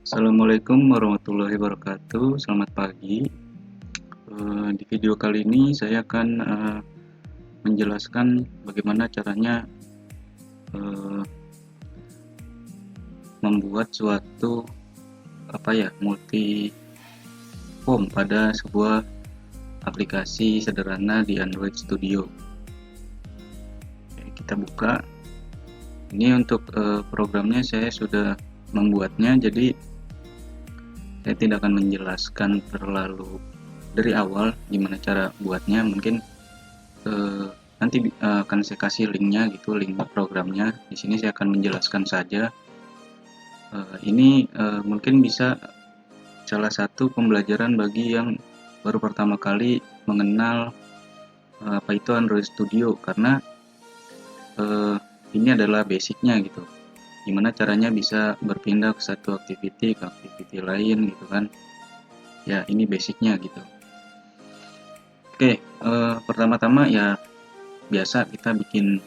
Assalamualaikum warahmatullahi wabarakatuh. Selamat pagi. Di video kali ini saya akan menjelaskan bagaimana caranya eh, membuat suatu multi home pada sebuah aplikasi sederhana di Android Studio. Oke, kita buka. Ini untuk programnya saya sudah membuatnya, jadi saya tidak akan menjelaskan terlalu dari awal gimana cara buatnya. Mungkin nanti akan saya kasih linknya gitu, link programnya. Di sini saya akan menjelaskan saja. Ini mungkin bisa salah satu pembelajaran bagi yang baru pertama kali mengenal apa itu Android Studio, karena ini adalah basicnya gitu. Gimana caranya bisa berpindah ke satu activity ke activity lain gitu kan. Ya, ini basicnya gitu. Oke, pertama-tama ya biasa kita bikin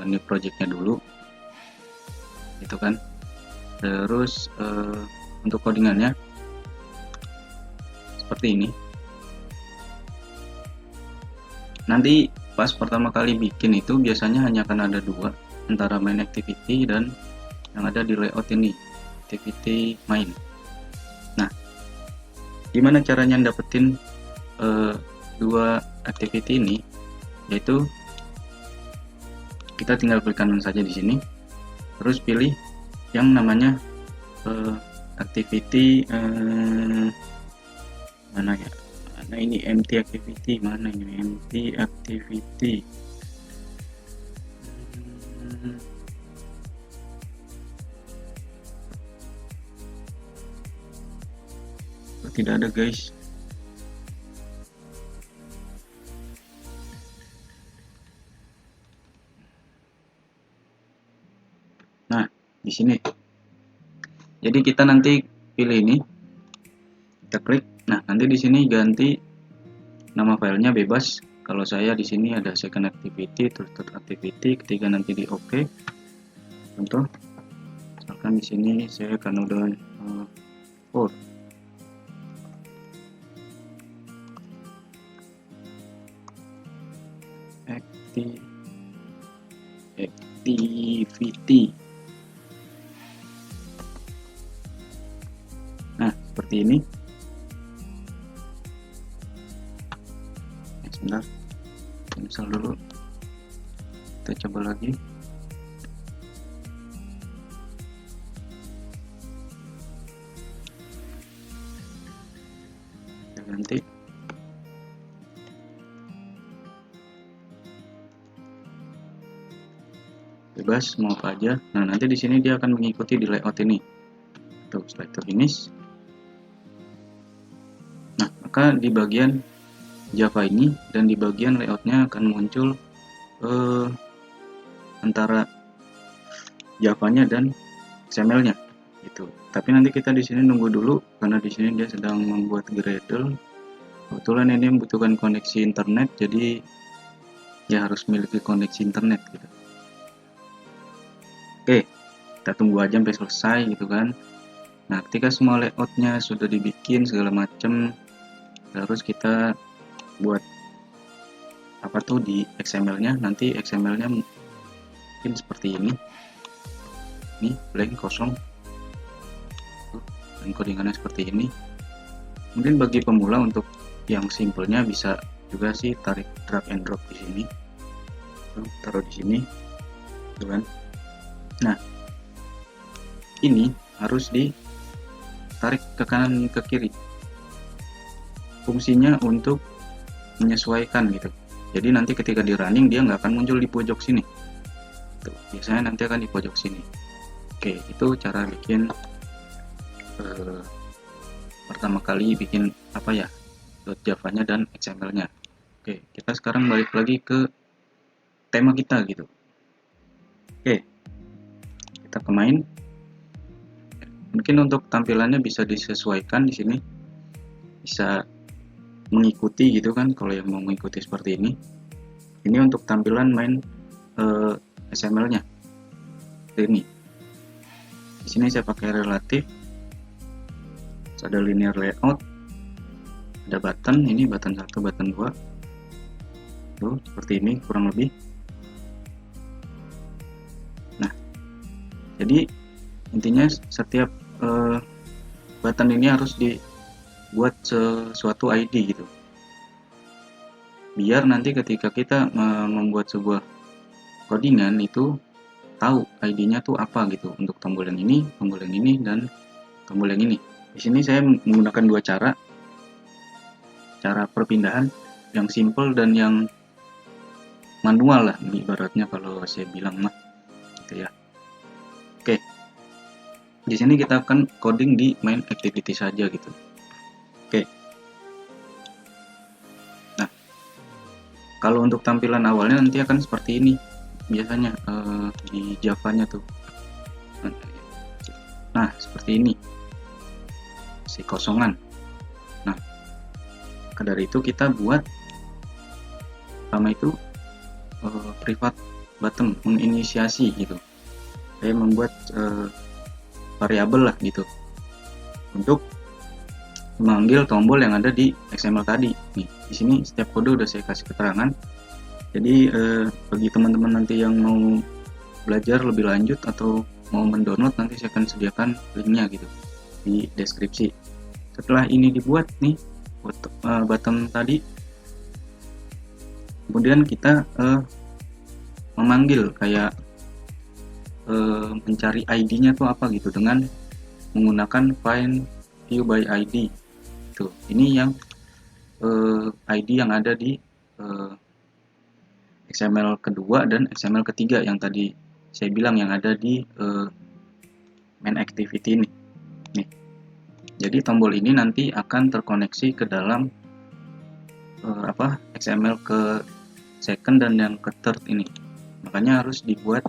new projectnya dulu gitu kan. Terus untuk codingannya seperti ini. Nanti pas pertama kali bikin itu biasanya hanya akan ada dua, antara main activity dan yang ada di layout ini, activity main. Nah, gimana caranya dapetin dua activity ini? Yaitu kita tinggal klik kanan saja di sini, terus pilih yang namanya activity mana ya? Mana ini empty activity? Mana ini empty activity? Tidak ada, guys. Nah, di sini. Jadi kita nanti pilih ini, kita klik. Nah, nanti di sini ganti nama filenya bebas. Kalau saya di sini ada second activity, third activity, ketika nanti di OK. Contoh, misalkan di sini saya akan udah 4. Activity. Nah, seperti ini. Sebentar, cancel dulu, kita coba lagi. Kita ganti. Bebas mau apa aja. Nah, nanti di sini dia akan mengikuti di layout ini. Tuh, setelah itu finish. Nah, maka di bagian Java ini dan di bagian layoutnya akan muncul antara Java-nya dan XML-nya gitu. Tapi nanti kita di sini nunggu dulu karena di sini dia sedang membuat Gradle. Kebetulan ini membutuhkan koneksi internet, jadi ya harus memiliki koneksi internet gitu. Oke, kita tunggu aja sampai selesai gitu kan. Nah, ketika semua layoutnya sudah dibikin segala macam, terus kita buat apa tuh di XML-nya. Nanti XML-nya mungkin seperti ini. Ini blank, kosong. Dan codingannya seperti ini. Mungkin bagi pemula untuk yang simpelnya bisa juga sih tarik drag and drop di sini. Taruh di sini. Gitu kan. Nah, ini harus ditarik ke kanan ke kiri. Fungsinya untuk menyesuaikan gitu. Jadi nanti ketika di running dia nggak akan muncul di pojok sini. Tuh, biasanya nanti akan di pojok sini. Oke, itu cara bikin pertama kali bikin apa ya, .java-nya dan XML-nya. Oke, kita sekarang balik lagi ke tema kita gitu. Oke, kita ke main. Mungkin untuk tampilannya bisa disesuaikan di sini, bisa mengikuti gitu kan. Kalau yang mau mengikuti seperti ini untuk tampilan main XML-nya. Ini di sini saya pakai relatif. terus ada linear layout, ada button, ini button 1, button 2 tuh seperti ini kurang lebih. Nah, jadi intinya setiap button ini harus dibuat sesuatu ID gitu, biar nanti ketika kita membuat sebuah codingan itu tahu ID-nya tuh apa gitu, untuk tombol yang ini, dan tombol yang ini. Di sini saya menggunakan dua cara perpindahan, yang simple dan yang manual lah, ibaratnya kalau saya bilang mah gitu ya. Oke, di sini kita akan coding di main activity saja gitu. Oke, nah kalau untuk tampilan awalnya nanti akan seperti ini biasanya di Java-nya tuh. Nah, seperti ini si kosongan. Nah, maka dari itu kita buat pertama itu private button, menginisiasi gitu. Saya membuat variabel lah gitu untuk memanggil tombol yang ada di XML tadi. Nih, di sini setiap kode udah saya kasih keterangan. Jadi bagi teman-teman nanti yang mau belajar lebih lanjut atau mau mendownload, nanti saya akan sediakan linknya gitu di deskripsi. Setelah ini dibuat nih button tadi, kemudian kita memanggil kayak mencari ID-nya tuh apa gitu dengan menggunakan find view by ID. Tuh, ini yang ID yang ada di XML kedua dan XML ketiga yang tadi saya bilang yang ada di main activity ini. Nih. Jadi tombol ini nanti akan terkoneksi ke dalam XML ke second dan yang ke third ini. Makanya harus dibuat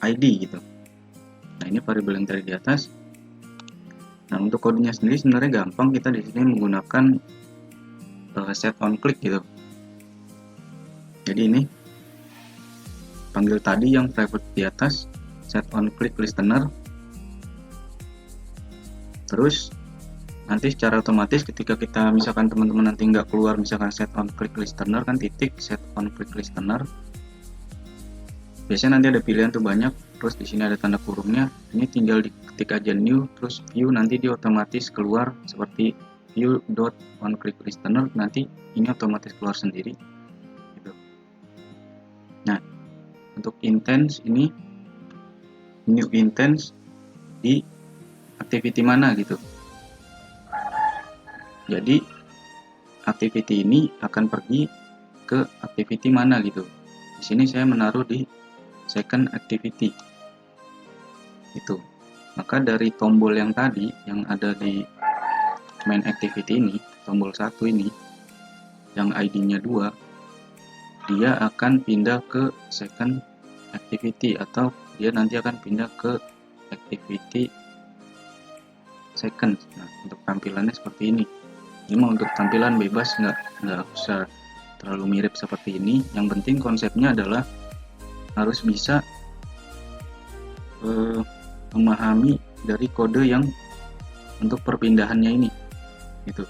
ID gitu. Nah, ini variabel yang tadi di atas. Nah, untuk kodenya sendiri sebenarnya gampang, kita di sini menggunakan set on click gitu. Jadi ini panggil tadi yang private di atas, set on click listener. Terus nanti secara otomatis ketika kita misalkan teman-teman nanti nggak keluar misalkan set on click listener kan titik set on click listener, biasanya nanti ada pilihan tuh banyak, terus di sini ada tanda kurungnya, ini tinggal diketik aja new, terus view, nanti dia otomatis keluar seperti view dot on click listener, nanti ini otomatis keluar sendiri gitu. Nah, untuk intense ini new intense di activity mana gitu. Jadi activity ini akan pergi ke activity mana gitu. Di sini saya menaruh di second activity. Itu. Maka dari tombol yang tadi yang ada di main activity ini, tombol 1 ini yang ID-nya 2, dia akan pindah ke second activity atau dia nanti akan pindah ke activity second. Nah, untuk tampilannya seperti ini. Ini mah untuk tampilan bebas, nggak usah terlalu mirip seperti ini. Yang penting konsepnya adalah harus bisa memahami dari kode yang untuk perpindahannya ini, gitu.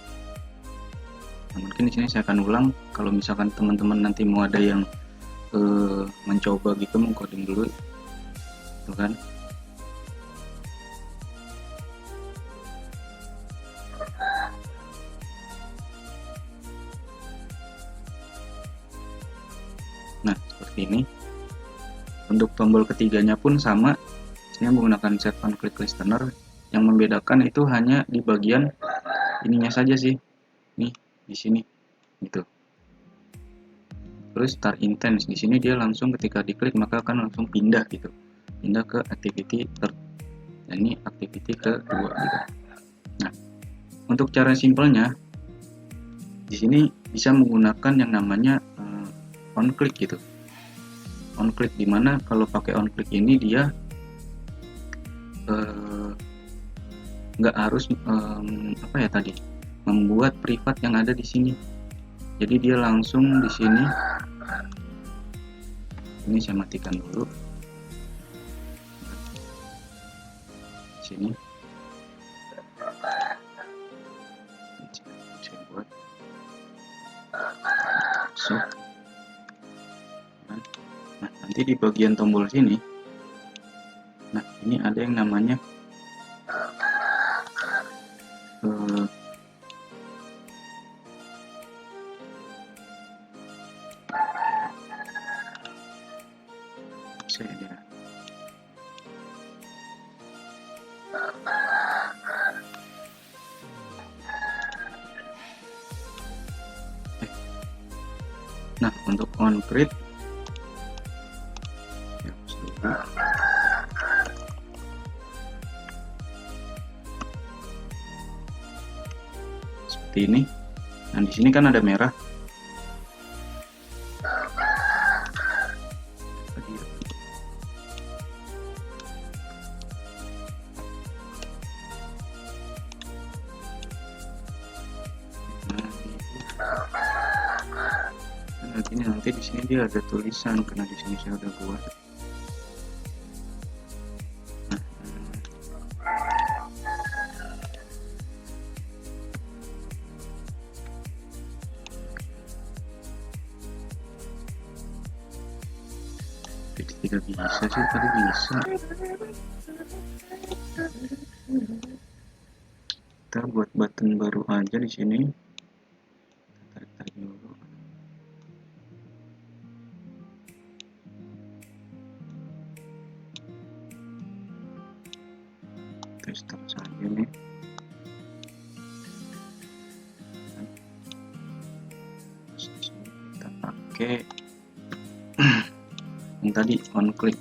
Nah, mungkin di sini saya akan ulang. Kalau misalkan teman-teman nanti mau ada yang mencoba gitu mengcoding dulu, tuh kan. Nah, seperti ini. Untuk tombol ketiganya pun sama, saya menggunakan set on click listener. Yang membedakan itu hanya di bagian ininya saja sih, nih di sini, gitu. Terus start intense, di sini dia langsung ketika diklik maka akan langsung pindah gitu, pindah ke activity third. Dan ini activity kedua gitu. Nah, untuk cara simpelnya, di sini bisa menggunakan yang namanya on click gitu. On click dimana kalau pakai on click ini dia nggak harus membuat privat yang ada di sini. Jadi dia langsung di sini. Ini saya matikan dulu. Sini. nanti di bagian tombol sini, nah ini ada yang namanya nah untuk on grid ya, seperti ini. Nah di sini kan ada merah. Nanti di sini dia ada tulisan karena di sini saya udah buat. Tidak bisa sih, tadi bisa. Kita buat button baru aja di sini. Tarik dulu. Tester saja nih. Kita pakai yang tadi on click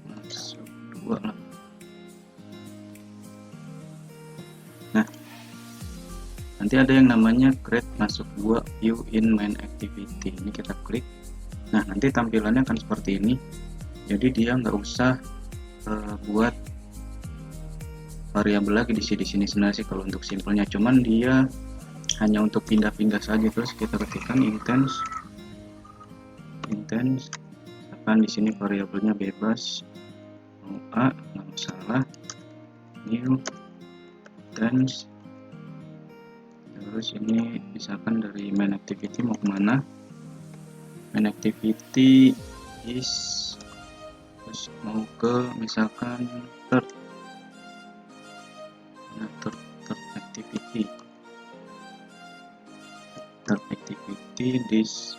masuk 2 lah. Nah nanti ada yang namanya create masuk 2 view in main activity, ini kita klik. Nah nanti tampilannya akan seperti ini, jadi dia nggak usah buat variabel lagi di sini sebenarnya sih kalau untuk simpelnya, cuman dia hanya untuk pindah-pindah saja. Terus kita ketikkan intense, misalkan di sini variabelnya bebas, mau A nggak masalah, new intense, terus ini misalkan dari main activity mau kemana, main activity is, terus mau ke misalkan third activity this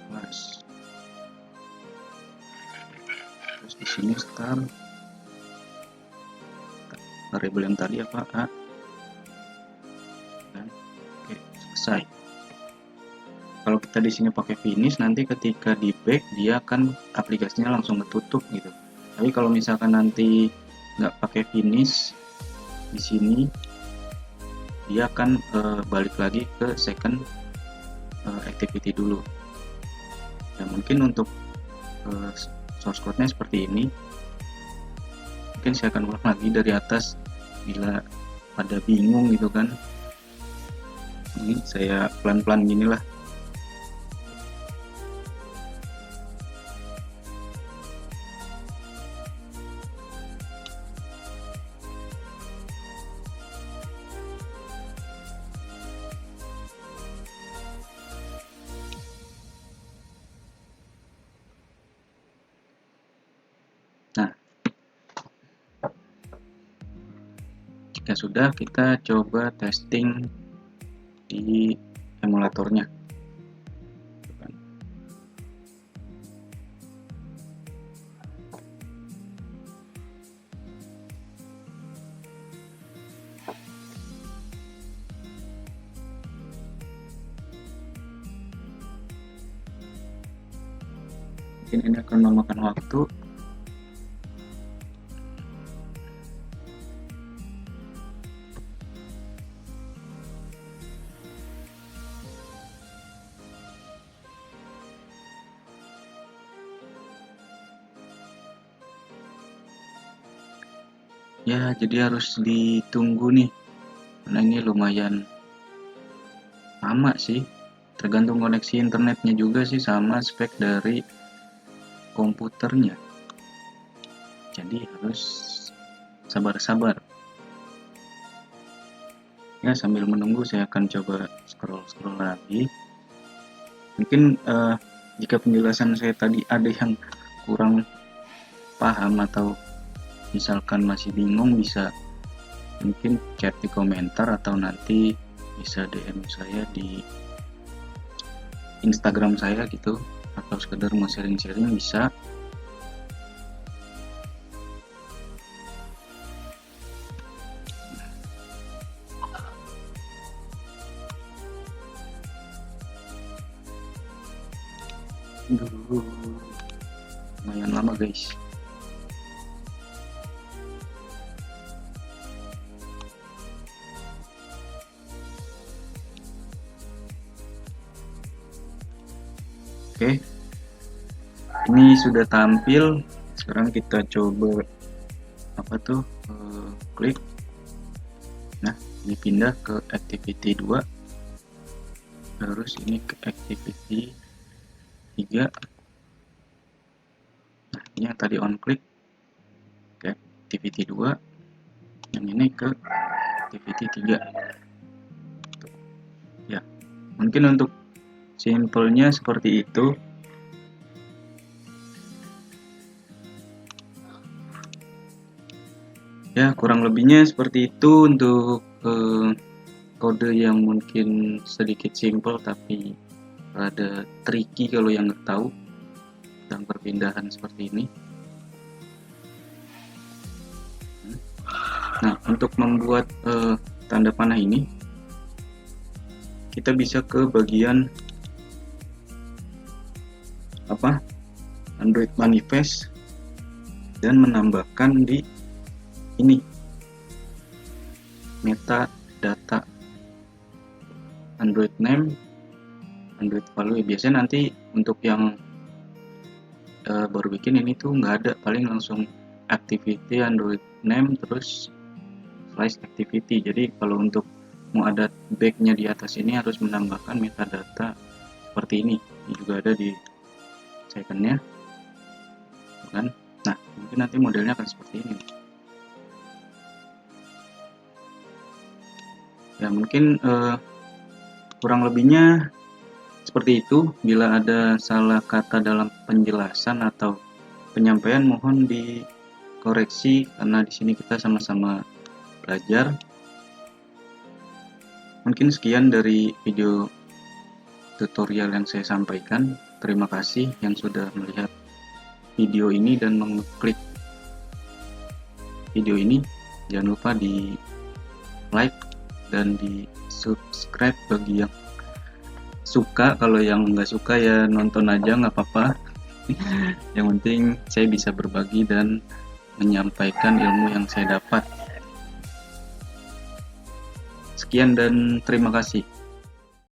class. Terus di sini start variabel yang tadi apa, A, dan oke, selesai. Kalau kita di sini pakai finish, nanti ketika di back dia akan aplikasinya langsung ketutup gitu. Tapi kalau misalkan nanti nggak pakai finish, di sini dia akan balik lagi ke second activity dulu. Ya mungkin untuk source code-nya seperti ini. Mungkin saya akan ulang lagi dari atas bila pada bingung gitu kan. Ini saya pelan-pelan gini lah. Jika sudah, kita coba testing di emulatornya. Mungkin ini akan memakan waktu. Ya, jadi harus ditunggu nih, karena ini lumayan lama sih, tergantung koneksi internetnya juga sih, sama spek dari komputernya. Jadi harus sabar-sabar. Ya, sambil menunggu saya akan coba scroll lagi. Mungkin jika penjelasan saya tadi ada yang kurang paham atau misalkan masih bingung, bisa mungkin chat di komentar atau nanti bisa DM saya di Instagram saya gitu, atau sekedar mau sharing-sharing bisa. Lumayan lama guys. Oke, ini sudah tampil. Sekarang kita coba apa tuh, klik. Nah, ini pindah ke activity 2, terus ini ke activity 3. Nah, ini yang tadi on click ke activity 2, yang ini ke activity 3. Ya, mungkin untuk simpelnya seperti itu. Ya, kurang lebihnya seperti itu untuk kode yang mungkin sedikit simple tapi rada tricky kalau yang nggak tahu tentang perpindahan seperti ini. Nah, untuk membuat tanda panah ini, kita bisa ke bagian Android Manifest dan menambahkan di ini metadata Android name, Android value. Biasanya nanti untuk yang baru bikin ini tuh nggak ada, paling langsung activity Android name terus slash activity. Jadi kalau untuk mau ada backnya di atas ini harus menambahkan metadata seperti ini. Ini juga ada di secondnya, kan? Nah, mungkin nanti modelnya akan seperti ini. Ya, mungkin kurang lebihnya seperti itu. Bila ada salah kata dalam penjelasan atau penyampaian, mohon dikoreksi karena di sini kita sama-sama belajar. Mungkin sekian dari video tutorial yang saya sampaikan. Terima kasih yang sudah melihat video ini dan mengklik video ini. Jangan lupa di like dan di subscribe bagi yang suka. Kalau yang nggak suka ya nonton aja, nggak apa-apa. Yang penting saya bisa berbagi dan menyampaikan ilmu yang saya dapat. Sekian dan terima kasih.